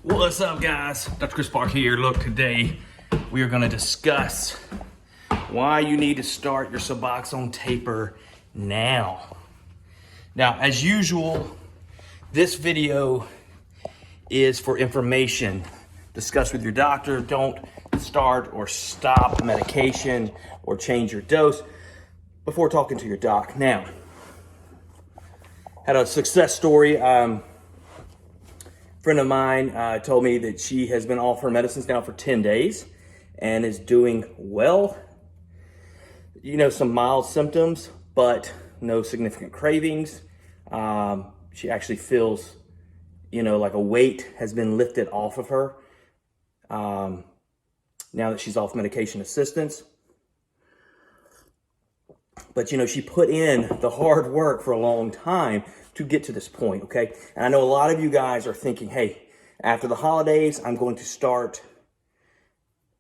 What's up, guys? Dr. Chris Park here. Look, today we are going to discuss why you need to start your Suboxone taper now. Now, as usual, this video is for information. Discuss with your doctor. Don't start or stop medication or change your dose before talking to your doc. Now, had a success story. Friend of mine told me that she has been off her medicines now for 10 days and is doing well. You know, some mild symptoms, but no significant cravings. She actually feels, like a weight has been lifted off of her now that she's off medication assistance. But, she put in the hard work for a long time to get to this point, okay? And I know a lot of you guys are thinking, hey, after the holidays, I'm going to start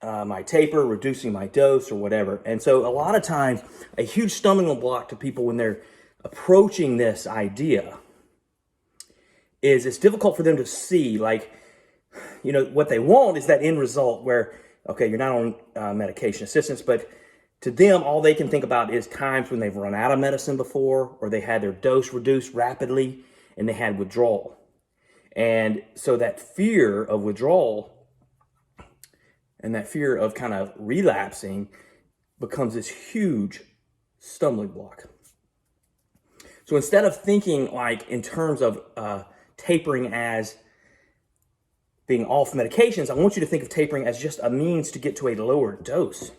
my taper, reducing my dose or whatever. And so a lot of times, a huge stumbling block to people when they're approaching this idea is it's difficult for them to see, what they want is that end result where, okay, you're not on medication assistance, but to them, all they can think about is times when they've run out of medicine before, or they had their dose reduced rapidly and they had withdrawal. And so that fear of withdrawal and that fear of kind of relapsing becomes this huge stumbling block. So instead of thinking in terms of tapering as being off medications, I want you to think of tapering as just a means to get to a lower dose.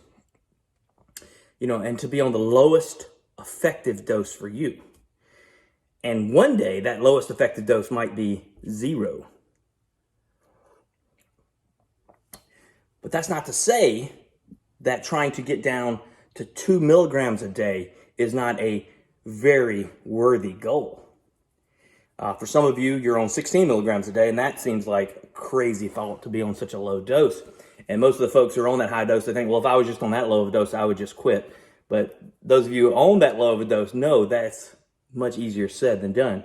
And to be on the lowest effective dose for you. And one day that lowest effective dose might be 0. But that's not to say that trying to get down to 2 milligrams a day is not a very worthy goal. For some of you, you're on 16 milligrams a day, and that seems like a crazy thought to be on such a low dose. And most of the folks who are on that high dose, they think, well, if I was just on that low of a dose, I would just quit. But those of you who own that low of a dose know that's much easier said than done.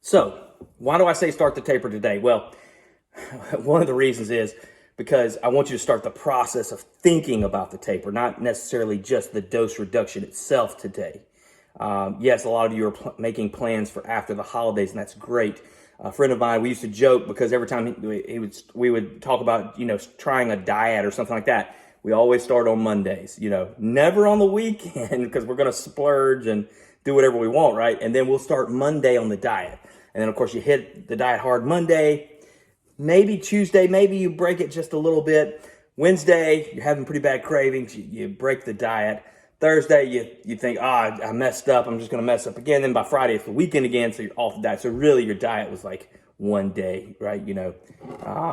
So, why do I say start the taper today? Well, one of the reasons is because I want you to start the process of thinking about the taper, not necessarily just the dose reduction itself today. Yes, a lot of you are making plans for after the holidays, and that's great. A friend of mine, we used to joke because every time we would talk about, trying a diet or something like that, we always start on Mondays, never on the weekend because we're going to splurge and do whatever we want, right? And then we'll start Monday on the diet. And then, of course, you hit the diet hard Monday, maybe Tuesday, maybe you break it just a little bit. Wednesday, you're having pretty bad cravings, you break the diet. Thursday, you think, I messed up. I'm just going to mess up again. Then by Friday, it's the weekend again, so you're off the diet. So really, your diet was like one day, right?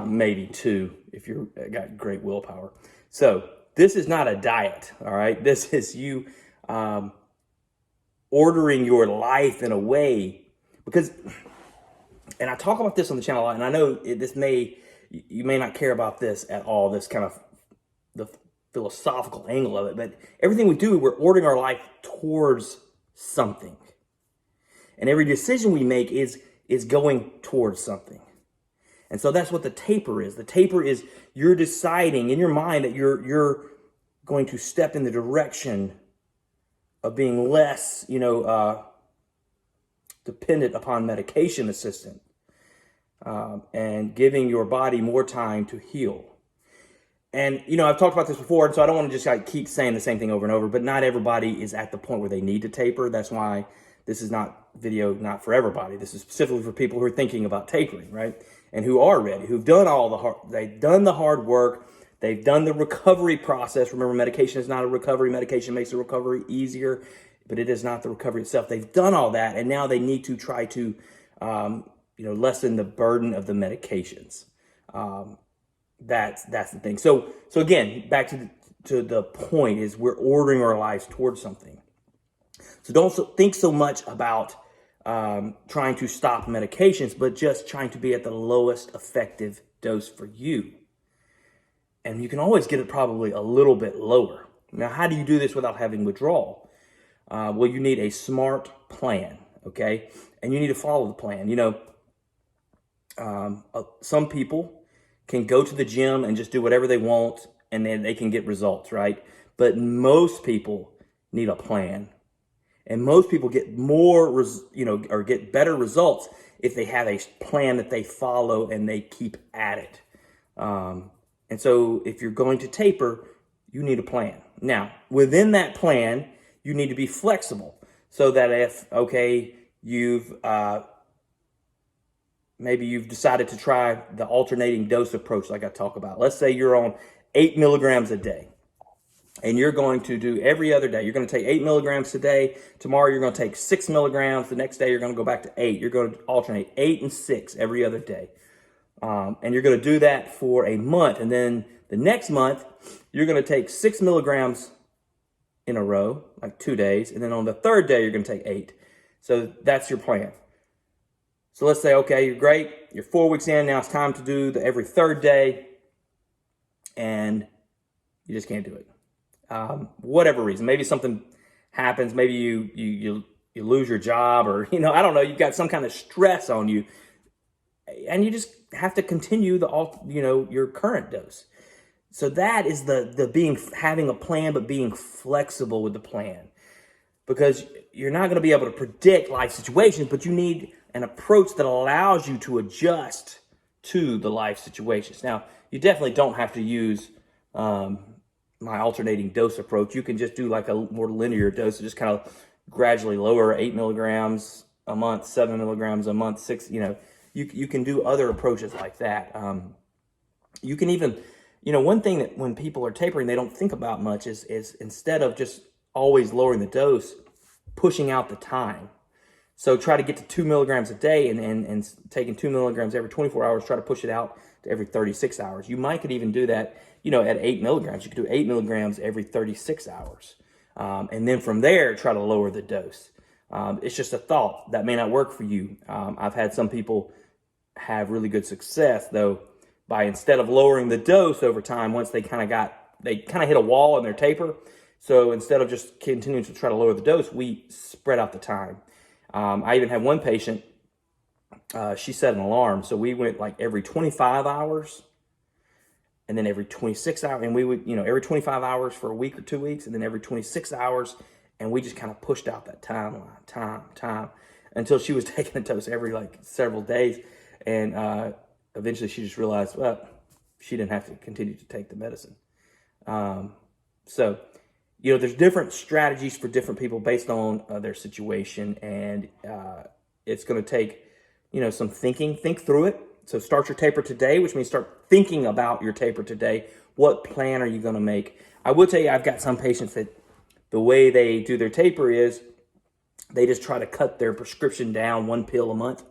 Maybe 2 if you've got great willpower. So this is not a diet, all right? This is you ordering your life in a way because, and I talk about this on the channel a lot, and I know you may not care about this at all, this kind of the philosophical angle of it, but everything we do, we're ordering our life towards something. And every decision we make is going towards something. And so that's what the taper is. The taper is you're deciding in your mind that you're going to step in the direction of being less, dependent upon medication assistance and giving your body more time to heal. And, I've talked about this before, so I don't want to just keep saying the same thing over and over, but not everybody is at the point where they need to taper. That's why this is not for everybody. This is specifically for people who are thinking about tapering, right? And who are ready, who've done they've done the hard work. They've done the recovery process. Remember, medication is not a recovery. Medication makes the recovery easier, but it is not the recovery itself. They've done all that, and now they need to try to, lessen the burden of the medications. That's the thing. So again, back to the point is we're ordering our lives towards something. So don't think so much about trying to stop medications, but just trying to be at the lowest effective dose for you. And you can always get it probably a little bit lower. Now, how do you do this without having withdrawal? Well, you need a smart plan, okay? And you need to follow the plan. Some people can go to the gym and just do whatever they want and then they can get results, right? But most people need a plan. And most people get or get better results if they have a plan that they follow and they keep at it. And so if you're going to taper, you need a plan. Now, within that plan, you need to be flexible so that if, okay, maybe you've decided to try the alternating dose approach like I talk about. Let's say you're on 8 milligrams a day and you're going to do every other day. You're going to take 8 milligrams today. Tomorrow you're going to take 6 milligrams. The next day you're going to go back to 8. You're going to alternate 8 and 6 every other day. And you're going to do that for a month. And then the next month, you're going to take 6 milligrams in a row, like 2 days. And then on the third day, you're going to take 8. So that's your plan. So let's say, okay, you're great. You're 4 weeks in. Now it's time to do the every third day. And you just can't do it. Whatever reason. Maybe something happens. Maybe you lose your job or, I don't know. You've got some kind of stress on you. And you just have to continue your current dose. So that is having a plan, but being flexible with the plan. Because you're not going to be able to predict life situations, but you need an approach that allows you to adjust to the life situations. Now, you definitely don't have to use my alternating dose approach. You can just do like a more linear dose, just kind of gradually lower 8 milligrams a month, 7 milligrams a month, 6, You can do other approaches like that. You can even, one thing that when people are tapering, they don't think about much is instead of just always lowering the dose, pushing out the time. So try to get to 2 milligrams a day and taking 2 milligrams every 24 hours, try to push it out to every 36 hours. You could even do that, at 8 milligrams. You could do 8 milligrams every 36 hours. And then from there, try to lower the dose. It's just a thought that may not work for you. I've had some people have really good success though by instead of lowering the dose over time once they kind of hit a wall in their taper. So instead of just continuing to try to lower the dose, we spread out the time. I even had one patient, she set an alarm. So we went like every 25 hours and then every 26 hours. And we would, every 25 hours for a week or 2 weeks and then every 26 hours. And we just kind of pushed out that time until she was taking a dose every several days. And eventually she just realized, well, she didn't have to continue to take the medicine. So, there's different strategies for different people based on their situation. And it's going to take, some thinking. Think through it. So start your taper today, which means start thinking about your taper today. What plan are you going to make? I will tell you, I've got some patients that the way they do their taper is they just try to cut their prescription down 1 pill a month.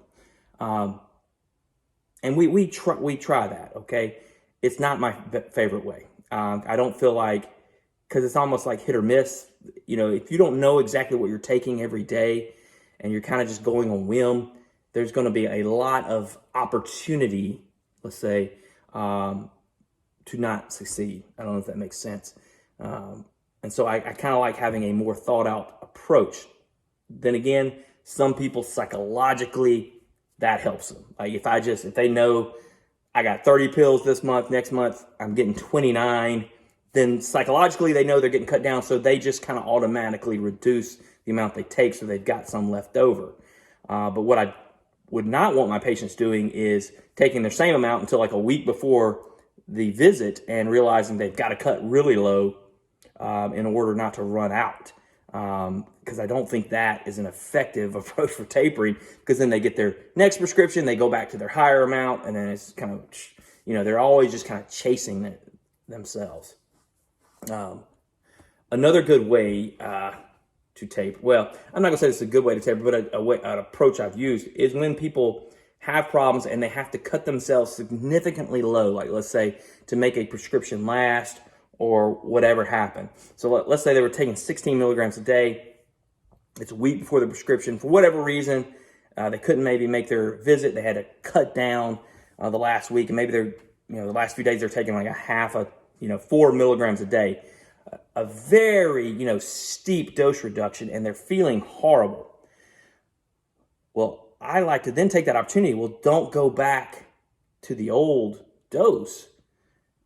And we try that, okay? It's not my favorite way. I don't feel like, because it's almost like hit or miss. If you don't know exactly what you're taking every day and you're kind of just going on whim, there's going to be a lot of opportunity, let's say, to not succeed. I don't know if that makes sense. And so I kind of like having a more thought out approach. Then again, some people psychologically, that helps them. Like if they know I got 30 pills this month, next month I'm getting 29, then psychologically they know they're getting cut down. So they just kind of automatically reduce the amount they take so they've got some left over. But what I would not want my patients doing is taking their same amount until like a week before the visit and realizing they've got to cut really low in order not to run out. Because I don't think that is an effective approach for tapering, because then they get their next prescription, they go back to their higher amount, and then it's kind of, they're always just kind of chasing themselves. Another good way to taper, well, I'm not going to say it's a good way to taper, but an approach I've used is when people have problems and they have to cut themselves significantly low, like let's say to make a prescription last or whatever happened. So let's say they were taking 16 milligrams a day. It's a week before the prescription. For whatever reason, they couldn't maybe make their visit. They had to cut down the last week. And maybe the last few days they're taking like a half 4 milligrams a day. A very, steep dose reduction, and they're feeling horrible. Well, I like to then take that opportunity. Well, don't go back to the old dose.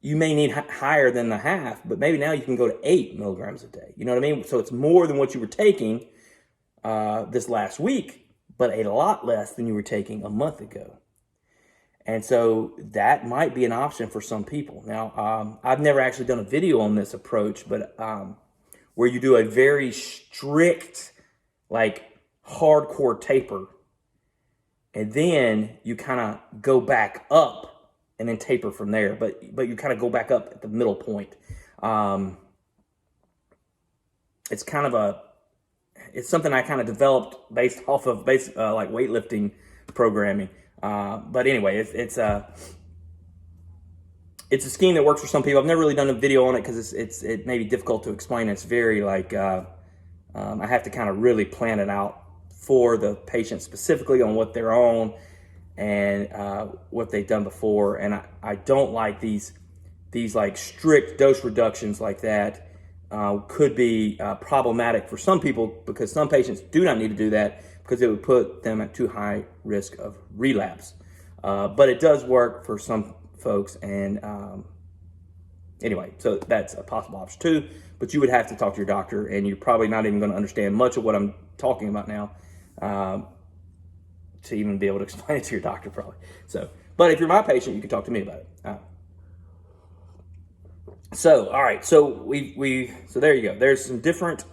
You may need higher than the half, but maybe now you can go to 8 milligrams a day. You know what I mean? So it's more than what you were taking this last week, but a lot less than you were taking a month ago. And so that might be an option for some people. Now, I've never actually done a video on this approach, but where you do a very strict, like hardcore taper, and then you kind of go back up and then taper from there. But you kind of go back up at the middle point. It's kind of it's something I kind of developed based off of like weightlifting programming. But anyway, it's a scheme that works for some people. I've never really done a video on it because it may be difficult to explain. It's very like I have to kind of really plan it out for the patient specifically on what they're on and what they've done before. And I don't like these like strict dose reductions like that. Could be problematic for some people because some patients do not need to do that because it would put them at too high risk of relapse. But it does work for some folks. And anyway, so that's a possible option too. But you would have to talk to your doctor, and you're probably not even going to understand much of what I'm talking about now to even be able to explain it to your doctor probably. So, but if you're my patient, you can talk to me about it. So, all right, so so there you go. There's some different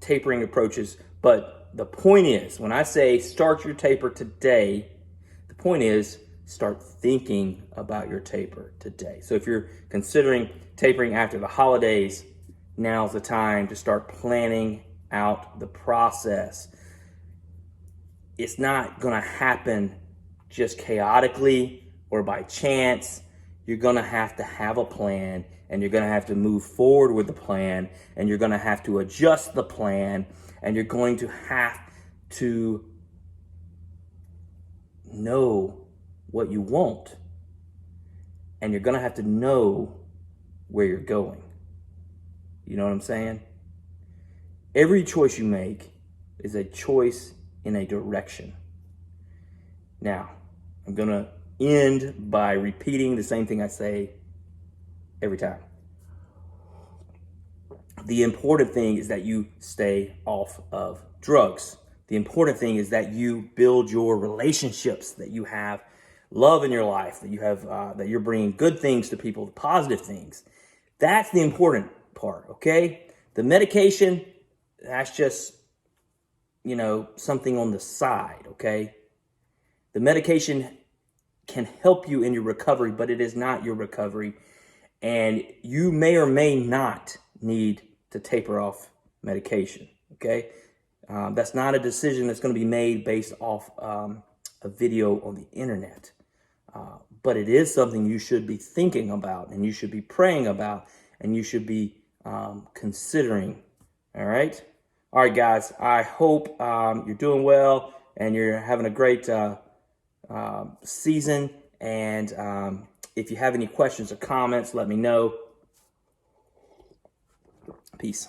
tapering approaches, but the point is, when I say start your taper today, the point is start thinking about your taper today. So if you're considering tapering after the holidays, now's the time to start planning out the process. It's not going to happen just chaotically or by chance. You're going to have a plan, and you're going to have to move forward with the plan, and you're going to have to adjust the plan, and you're going to have to know what you want, and you're going to have to know where you're going. You know what I'm saying? Every choice you make is a choice in a direction. Now, I'm going to end by repeating the same thing I say every time. The important thing is that you stay off of drugs. The important thing is that you build your relationships, that you have love in your life, that you have that you're bringing good things to people, positive things. That's the important part, okay? The medication, that's just, something on the side, okay? The medication can help you in your recovery, but it is not your recovery. And you may or may not need to taper off medication, okay? That's not a decision that's going to be made based off a video on the internet. But it is something you should be thinking about, and you should be praying about, and you should be considering, all right? All right, guys, I hope you're doing well and you're having a great season. And if you have any questions or comments, let me know. Peace.